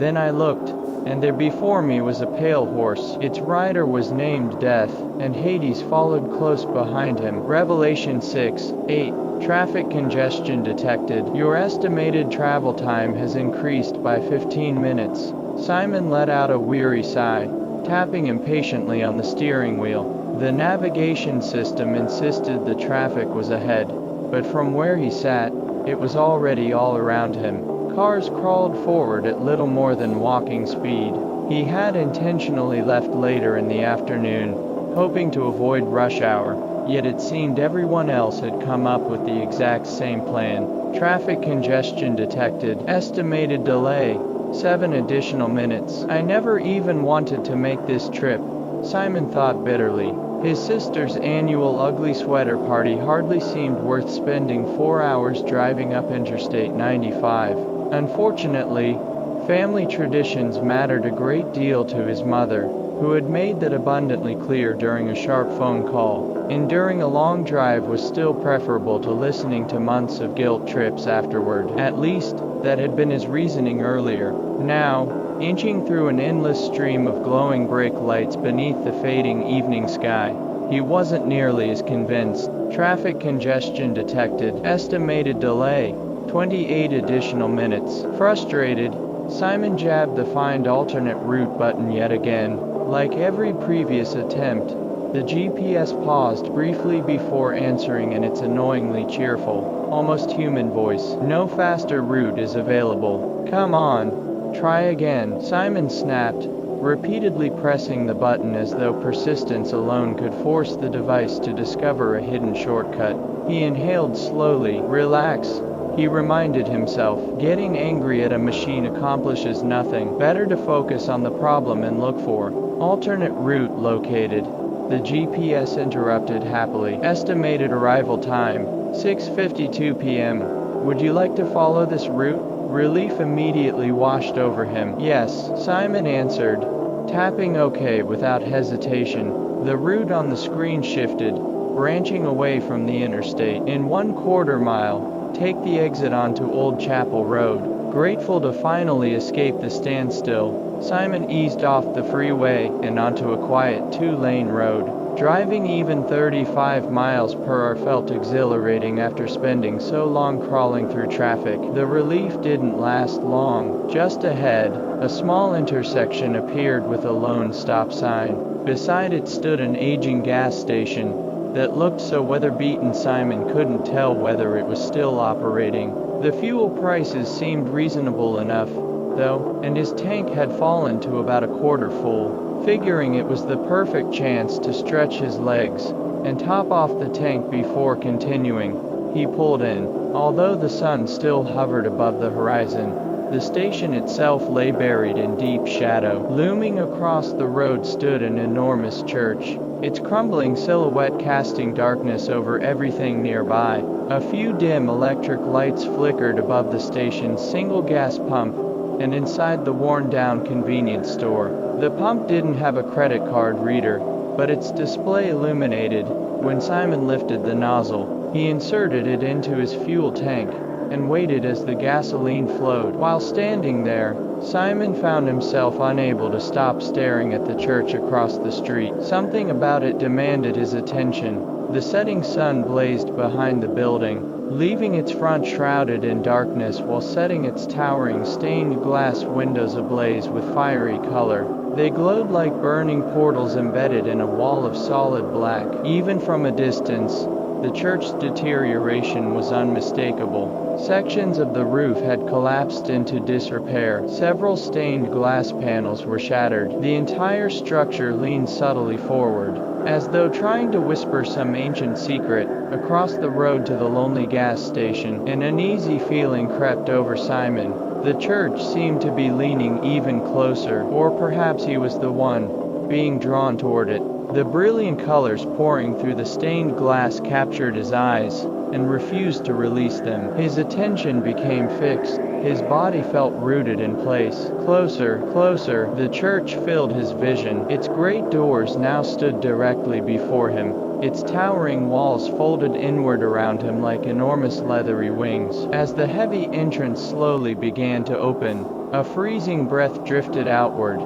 Then I looked, and there before me was a pale horse. Its rider was named Death, and Hades followed close behind him. Revelation 6:8. Traffic congestion detected. Your estimated travel time has increased by 15 minutes. Simon let out a weary sigh, tapping impatiently on the steering wheel. The navigation system insisted the traffic was ahead, but from where he sat, it was already all around him. Cars crawled forward at little more than walking speed. He had intentionally left later in the afternoon, hoping to avoid rush hour, yet it seemed everyone else had come up with the exact same plan. Traffic congestion detected. Estimated delay, 7 additional minutes. I never even wanted to make this trip, Simon thought bitterly. His sister's annual ugly sweater party hardly seemed worth spending 4 hours driving up Interstate 95. Unfortunately, family traditions mattered a great deal to his mother, who had made that abundantly clear during a sharp phone call. Enduring a long drive was still preferable to listening to months of guilt trips afterward. At least, that had been his reasoning earlier. Now, inching through an endless stream of glowing brake lights beneath the fading evening sky, he wasn't nearly as convinced. Traffic congestion detected. Estimated delay, 28 additional minutes. Frustrated, Simon jabbed the Find Alternate Route button yet again. Like every previous attempt, the GPS paused briefly before answering in its annoyingly cheerful, almost human voice. No faster route is available. Come on, try again. Simon snapped, repeatedly pressing the button as though persistence alone could force the device to discover a hidden shortcut. He inhaled slowly. Relax, he reminded himself. Getting angry at a machine accomplishes nothing. Better to focus on the problem and look for alternate route located. The GPS interrupted happily. Estimated arrival time, 6:52 p.m. Would you like to follow this route? Relief immediately washed over him. Yes, Simon answered, tapping OK without hesitation. The route on the screen shifted, branching away from the interstate. In 1/4 mile, take the exit onto Old Chapel Road. Grateful to finally escape the standstill, Simon eased off the freeway and onto a quiet 2-lane road. Driving even 35 miles per hour felt exhilarating after spending so long crawling through traffic. The relief didn't last long. Just ahead, a small intersection appeared with a lone stop sign. Beside it stood an aging gas station that looked so weather-beaten Simon couldn't tell whether it was still operating. The fuel prices seemed reasonable enough, though, and his tank had fallen to about a quarter full. Figuring it was the perfect chance to stretch his legs and top off the tank before continuing, he pulled in. Although the sun still hovered above the horizon, the station itself lay buried in deep shadow. Looming across the road stood an enormous church, its crumbling silhouette casting darkness over everything nearby. A few dim electric lights flickered above the station's single gas pump and inside the worn-down convenience store. The pump didn't have a credit card reader, but its display illuminated. When Simon lifted the nozzle, he inserted it into his fuel tank and waited as the gasoline flowed. While standing there, Simon found himself unable to stop staring at the church across the street. Something about it demanded his attention. The setting sun blazed behind the building, leaving its front shrouded in darkness while setting its towering stained glass windows ablaze with fiery color. They glowed like burning portals embedded in a wall of solid black. Even from a distance, the church's deterioration was unmistakable. Sections of the roof had collapsed into disrepair. Several stained glass panels were shattered. The entire structure leaned subtly forward, as though trying to whisper some ancient secret. Across the road to the lonely gas station, an uneasy feeling crept over Simon. The church seemed to be leaning even closer, or perhaps he was the one being drawn toward it. The brilliant colors pouring through the stained glass captured his eyes and refused to release them. His attention became fixed. His body felt rooted in place. Closer, closer, the church filled his vision. Its great doors now stood directly before him, its towering walls folded inward around him like enormous leathery wings. As the heavy entrance slowly began to open, A freezing breath drifted outward,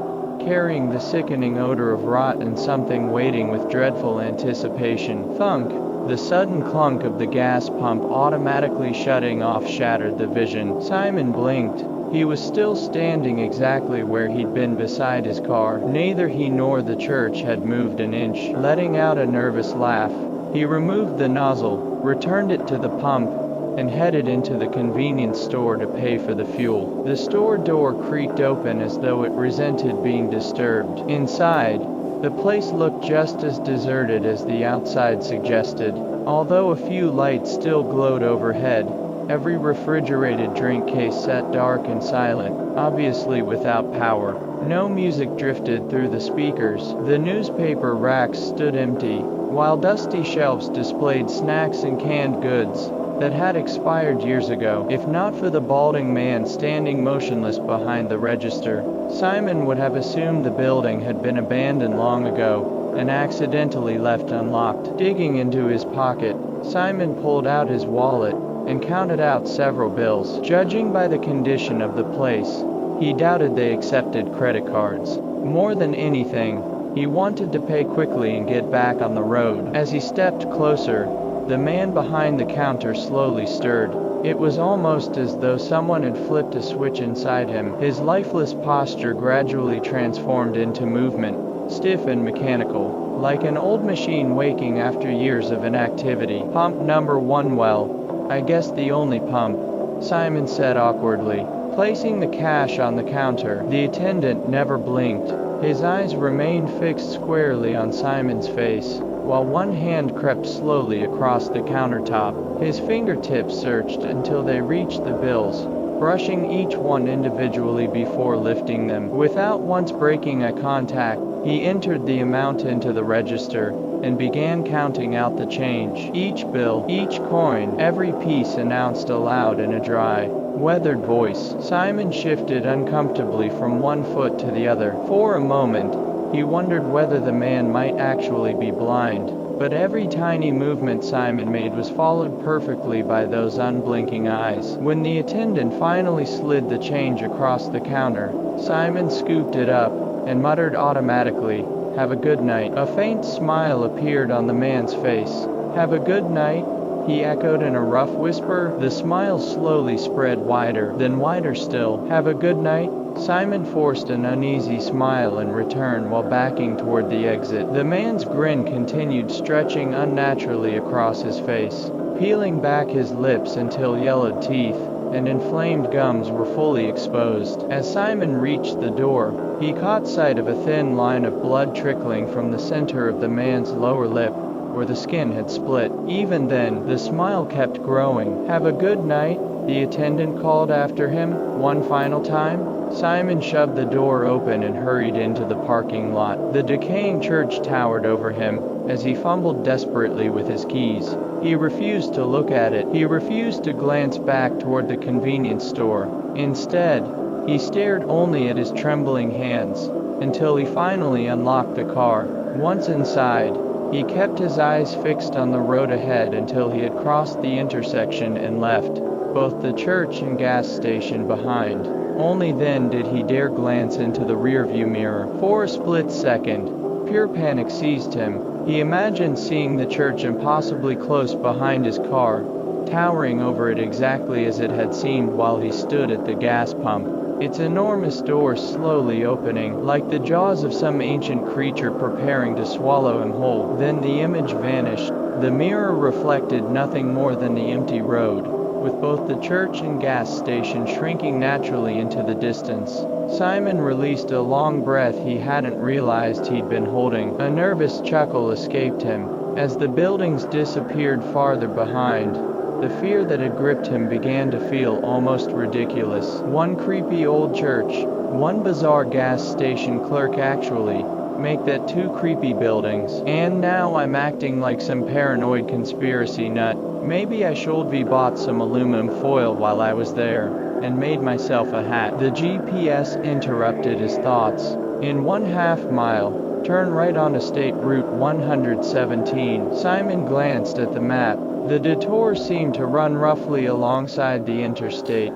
carrying the sickening odor of rot and something waiting with dreadful anticipation. Thunk! The sudden clunk of the gas pump automatically shutting off shattered the vision. Simon blinked. He was still standing exactly where he'd been beside his car. Neither he nor the church had moved an inch. Letting out a nervous laugh, he removed the nozzle, returned it to the pump, and headed into the convenience store to pay for the fuel. The store door creaked open as though it resented being disturbed. Inside, the place looked just as deserted as the outside suggested. Although a few lights still glowed overhead, every refrigerated drink case sat dark and silent, obviously without power. No music drifted through the speakers. The newspaper racks stood empty, while dusty shelves displayed snacks and canned goods that had expired years ago. If not for the balding man standing motionless behind the register, Simon would have assumed the building had been abandoned long ago and accidentally left unlocked. Digging into his pocket, Simon pulled out his wallet and counted out several bills. Judging by the condition of the place, he doubted they accepted credit cards. More than anything, he wanted to pay quickly and get back on the road. As he stepped closer, the man behind the counter slowly stirred. It was almost as though someone had flipped a switch inside him. His lifeless posture gradually transformed into movement, stiff and mechanical, like an old machine waking after years of inactivity. "Pump number 1, well, I guess the only pump," Simon said awkwardly, placing the cash on the counter. The attendant never blinked. His eyes remained fixed squarely on Simon's face, while one hand crept slowly across the countertop. His fingertips searched until they reached the bills, brushing each one individually before lifting them. Without once breaking eye contact, he entered the amount into the register and began counting out the change. Each bill, each coin, every piece announced aloud in a dry, weathered voice. Simon shifted uncomfortably from one foot to the other. For a moment, he wondered whether the man might actually be blind, but every tiny movement Simon made was followed perfectly by those unblinking eyes. When the attendant finally slid the change across the counter, Simon scooped it up and muttered automatically, "Have a good night." A faint smile appeared on the man's face. "Have a good night?" he echoed in a rough whisper. The smile slowly spread wider, then wider still. "Have a good night?" Simon forced an uneasy smile in return while backing toward the exit. The man's grin continued, stretching unnaturally across his face, peeling back his lips until yellowed teeth and inflamed gums were fully exposed. As Simon reached the door, he caught sight of a thin line of blood trickling from the center of the man's lower lip, where the skin had split. Even then, the smile kept growing. "Have a good night," the attendant called after him, one final time. Simon shoved the door open and hurried into the parking lot. The decaying church towered over him as he fumbled desperately with his keys. He refused to look at it. He refused to glance back toward the convenience store. Instead, he stared only at his trembling hands until he finally unlocked the car. Once inside, he kept his eyes fixed on the road ahead until he had crossed the intersection and left both the church and gas station behind. Only then did he dare glance into the rearview mirror. For a split second, pure panic seized him. He imagined seeing the church impossibly close behind his car, towering over it exactly as it had seemed while he stood at the gas pump, its enormous doors slowly opening, like the jaws of some ancient creature preparing to swallow him whole. Then the image vanished. The mirror reflected nothing more than the empty road, with both the church and gas station shrinking naturally into the distance. Simon released a long breath he hadn't realized he'd been holding. A nervous chuckle escaped him as the buildings disappeared farther behind. The fear that had gripped him began to feel almost ridiculous. One creepy old church, one bizarre gas station clerk actually make that two creepy buildings. And now I'm acting like some paranoid conspiracy nut. Maybe I should be bought some aluminum foil while I was there, and made myself a hat. The GPS interrupted his thoughts. In 1/2 mile, turn right onto State Route 117. Simon glanced at the map. The detour seemed to run roughly alongside the interstate,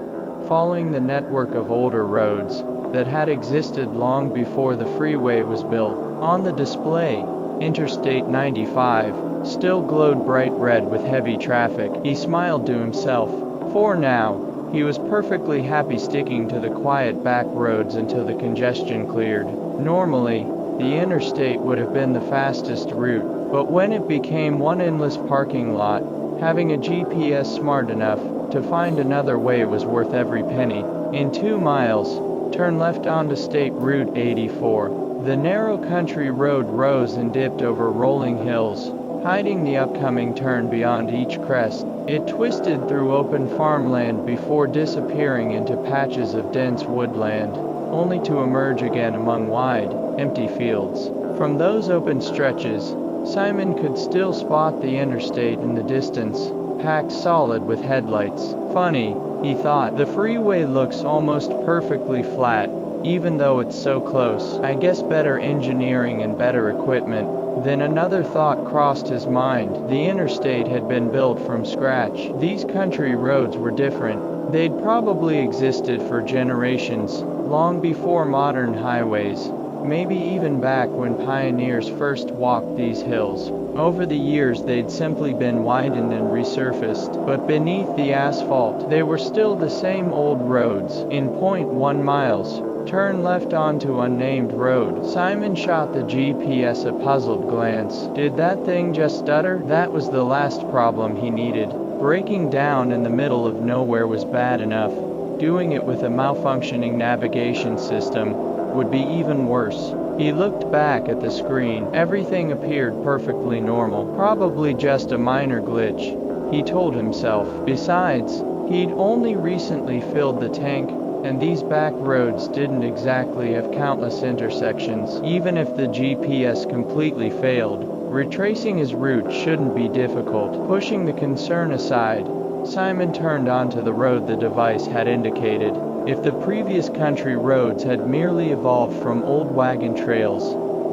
following the network of older roads that had existed long before the freeway was built. On the display, Interstate 95 still glowed bright red with heavy traffic. He smiled to himself. For now, he was perfectly happy sticking to the quiet back roads until the congestion cleared. Normally, the interstate would have been the fastest route, but when it became one endless parking lot, having a GPS smart enough to find another way was worth every penny. In 2 miles, turn left onto State Route 84. The narrow country road rose and dipped over rolling hills, hiding the upcoming turn beyond each crest. It twisted through open farmland before disappearing into patches of dense woodland, only to emerge again among wide, empty fields. From those open stretches, Simon could still spot the interstate in the distance, packed solid with headlights. Funny, he thought, the freeway looks almost perfectly flat, even though it's so close. I guess better engineering and better equipment. Then another thought crossed his mind. The interstate had been built from scratch. These country roads were different. They'd probably existed for generations, long before modern highways. Maybe even back when pioneers first walked these hills. Over the years they'd simply been widened and resurfaced, but beneath the asphalt, they were still the same old roads. In 0.1 miles, turn left onto unnamed road. Simon shot the GPS a puzzled glance. Did that thing just stutter? That was the last problem he needed. Breaking down in the middle of nowhere was bad enough. Doing it with a malfunctioning navigation system would be even worse. He looked back at the screen. Everything appeared perfectly normal. Probably just a minor glitch, he told himself. Besides, he'd only recently filled the tank, and these back roads didn't exactly have countless intersections. Even if the GPS completely failed, retracing his route shouldn't be difficult. Pushing the concern aside, Simon turned onto the road the device had indicated. If the previous country roads had merely evolved from old wagon trails,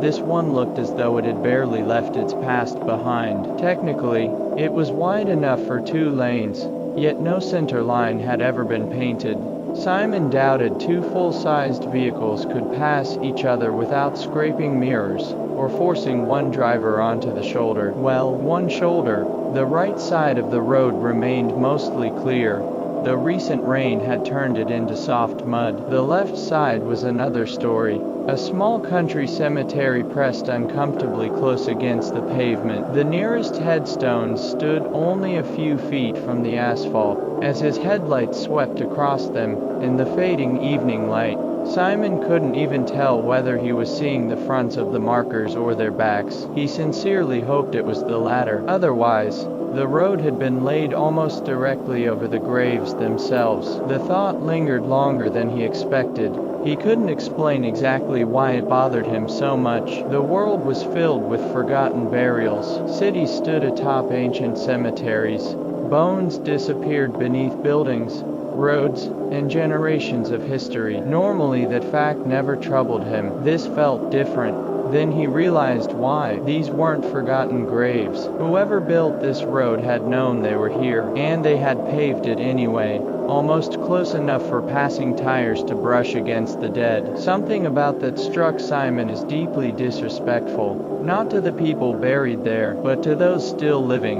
this one looked as though it had barely left its past behind. Technically, it was wide enough for 2 lanes, yet no center line had ever been painted. Simon doubted 2 full-sized vehicles could pass each other without scraping mirrors, or forcing one driver onto the shoulder. Well, one shoulder. The right side of the road remained mostly clear, though recent rain had turned it into soft mud. The left side was another story. A small country cemetery pressed uncomfortably close against the pavement. The nearest headstones stood only a few feet from the asphalt. As his headlights swept across them, in the fading evening light, Simon couldn't even tell whether he was seeing the fronts of the markers or their backs. He sincerely hoped it was the latter. Otherwise, the road had been laid almost directly over the graves themselves. The thought lingered longer than he expected. He couldn't explain exactly why it bothered him so much. The world was filled with forgotten burials. Cities stood atop ancient cemeteries. Bones disappeared beneath buildings, roads, and generations of history. Normally that fact never troubled him. This felt different. Then he realized why. These weren't forgotten graves. Whoever built this road had known they were here, and they had paved it anyway, almost close enough for passing tires to brush against the dead. Something about that struck Simon as deeply disrespectful, not to the people buried there, but to those still living.